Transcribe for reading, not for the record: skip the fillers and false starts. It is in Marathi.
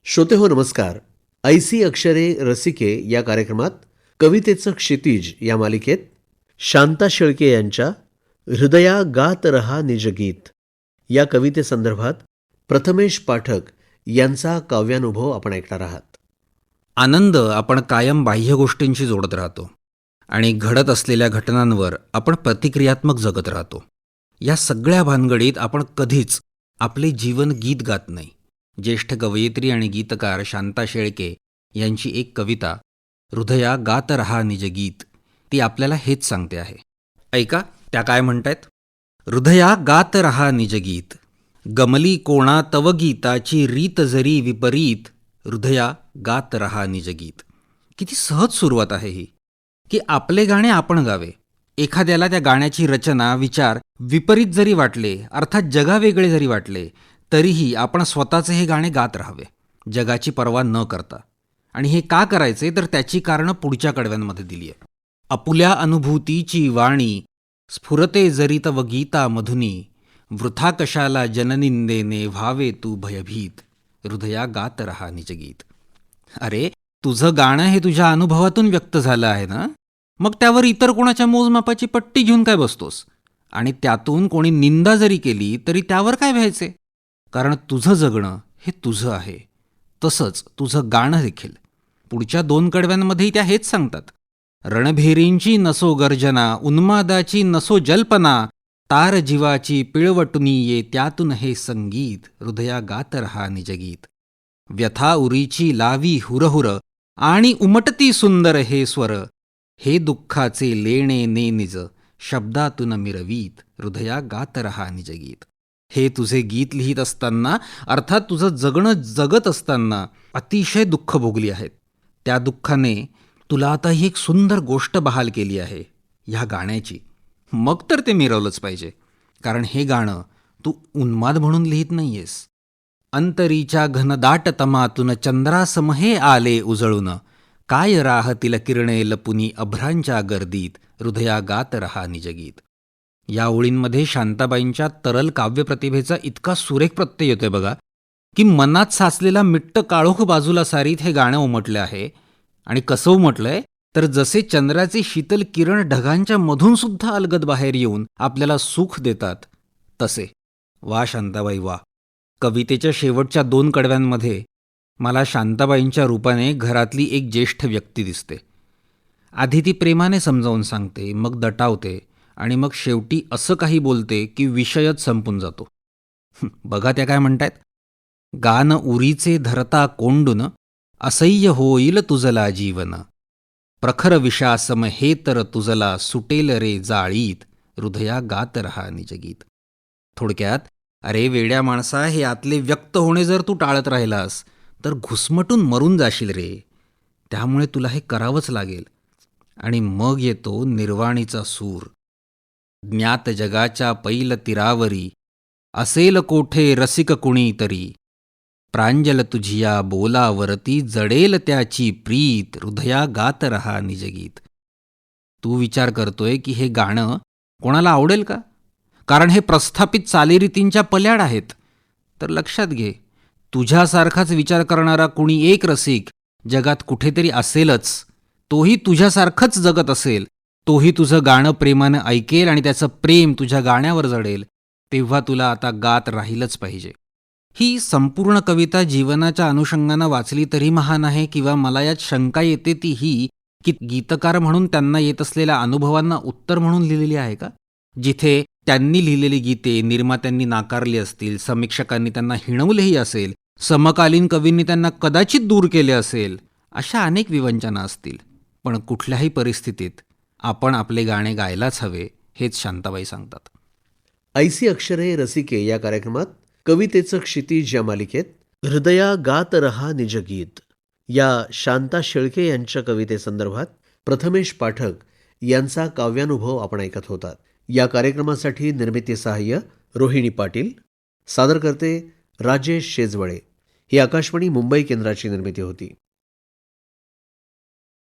श्रोतेहो नमस्कार. ऐसी अक्षरे रसिके या कार्यक्रमात कवितेचं क्षितिज या मालिकेत शांता शेळके यांच्या हृदया गात रहा निज गीत या कवितेसंदर्भात प्रथमेश पाठक यांचा काव्यानुभव आपण ऐकणार आहात. आनंद आपण कायम बाह्य गोष्टींशी जोडत राहतो आणि घडत असलेल्या घटनांवर आपण प्रतिक्रियात्मक जगत राहतो. या सगळ्या भानगडीत आपण कधीच आपले जीवन गीत गात नाही. ज्येष्ठ कवयित्री आणि गीतकार शांता शेळके यांची एक कविता हृदया गात रहा निज गीत ती आपल्याला हेच सांगते आहे. ऐका त्या काय म्हणतायत. हृदया गात रहा निज गीत, गमली कोणा तव गीताची रीत जरी विपरीत, हृदया गात रहा निज गीत. किती सहज सुरुवात आहे ही, की आपले गाणे आपण गावे. एखाद्याला त्या गाण्याची रचना विचार विपरीत जरी वाटले, अर्थात जगावेगळे जरी वाटले, तरीही आपण स्वतःचे हे गाणे गात राहावे, जगाची पर्वा न करता. आणि हे का करायचे तर त्याची कारणं पुढच्या कडव्यांमध्ये दिली आहे. आपुल्या अनुभूतीची वाणी स्फुरते जरी तव गीता मधुनी, वृथा कशाला जननिंदेने व्हावे तू भयभीत, हृदया गात रहा निज गीत. अरे तुझं गाणं हे तुझ्या अनुभवातून व्यक्त झालं आहे ना, मग त्यावर इतर कोणाच्या मोजमापाची पट्टी घेऊन काय बसतोस. आणि त्यातून कोणी निंदा जरी केली तरी त्यावर काय व्हायचे, कारण तुझं जगणं हे तुझं आहे. तसंच तुझं गाणं देखील. पुढच्या 2 कडव्यांमध्येही त्या हेच सांगतात. रणभेरींची नसो गर्जना, उन्मादाची नसो जल्पना, तार जीवाची पिळवटुनी ये त्यातून हे संगीत, हृदया गात रहा निज गीत. व्यथा उरीची लावी हुरहुर आणि उमटती सुंदर हे स्वर, हे दुःखाचे लेणे ने निज, शब्दातून मिरवीत, हृदया गात रहा निज गीत. हे तुझे गीत लिहित असताना, अर्थात तुझं जगणं जगत असताना अतिशय दुःख भोगली आहेत. त्या दुःखाने तुला आता ही एक सुंदर गोष्ट बहाल केली आहे ह्या गाण्याची. मग तर ते मिरवलंच पाहिजे, कारण हे गाणं तू उन्माद म्हणून लिहित नाहीयेस. अंतरीच्या घनदाट तमातून चंद्रासमहे आले उजळून, काय राहतील किरणे लपुनी अभ्रांच्या गर्दीत, हृदया गात रहा निज गीत. या ओळींमध्ये शांताबाईंच्या तरल काव्यप्रतिभेचा इतका सुरेख प्रत्यय येतोय बघा, की मनात साचलेला मिट्ट काळोख बाजूला सारीत हे गाणं उमटलं आहे. आणि कसं उमटलंय तर जसे चंद्राचे शीतल किरण ढगांच्या मधून सुद्धा अलगद बाहेर येऊन आपल्याला सुख देतात तसे. वा शांताबाई वा. कवितेच्या शेवटच्या 2 कडव्यांमध्ये मला शांताबाईंच्या रूपाने घरातली एक ज्येष्ठ व्यक्ती दिसते. आधी ती प्रेमाने समजावून सांगते, मग दटावते आणि मग शेवटी असं काही बोलते की विषयच संपून जातो. बघा त्या काय म्हणतायत. गान उरीचे धरता कोंडून, असह्य होईल तुझला जीवन, प्रखर विषासम हे तर तुझला सुटेल रे जाळीत, हृदया गात रहा निज गीत. थोडक्यात, अरे वेड्या माणसा, हे आतले व्यक्त होणे जर तू टाळत राहिलास तर घुसमटून मरून जाशील रे. त्यामुळे तुला हे करावंच लागेल. आणि मग येतो निर्वाणीचा सूर. ज्ञात जगाच्या पैल तीरावरी, असेल कोठे रसिक कुणी तरी, प्रांजल तुझिया बोलावरती जडेल त्याची प्रीत, हृदया गात रहा निज गीत. तू विचार करतोय की हे गाणं कोणाला आवडेल का, कारण हे प्रस्थापित चालीरीतींच्या पल्याड आहेत. तर लक्षात घे, तुझ्यासारखाच विचार करणारा कुणी एक रसिक जगात कुठेतरी असेलच. तोही तुझ्यासारखंच जगत असेल, तोही तुझं गाणं प्रेमानं ऐकेल आणि त्याचं प्रेम तुझ्या गाण्यावर जडेल. तेव्हा तुला आता गात राहीलच पाहिजे. ही संपूर्ण कविता जीवनाच्या अनुषंगानं वाचली तरी महान आहे, किंवा मला यात शंका येते ती ही की गीतकार म्हणून त्यांना येत असलेल्या अनुभवांना उत्तर म्हणून लिहिलेली आहे का. जिथे त्यांनी लिहिलेली गीते निर्मात्यांनी नाकारली असतील, समीक्षकांनी त्यांना हिणवलेही असेल, समकालीन कवींनी त्यांना कदाचित दूर केले असेल, अशा अनेक विवंचना असतील. पण कुठल्याही परिस्थितीत आपण आपले गाणे गायलाच हवे, हेच शांताबाई सांगतात. ऐसी अक्षरे रसिके या कार्यक्रमात कवितेचं क्षितिज या मालिकेत हृदया गात रहा निज गीत या शांता शेळके यांच्या कवितेसंदर्भात प्रथमेश पाठक यांचा काव्यानुभव आपण ऐकत होतात. या कार्यक्रमासाठी निर्मिती सहाय्य रोहिणी पाटील, सादर करते राजेश शेजवळे. ही आकाशवाणी मुंबई केंद्राची निर्मिती होती.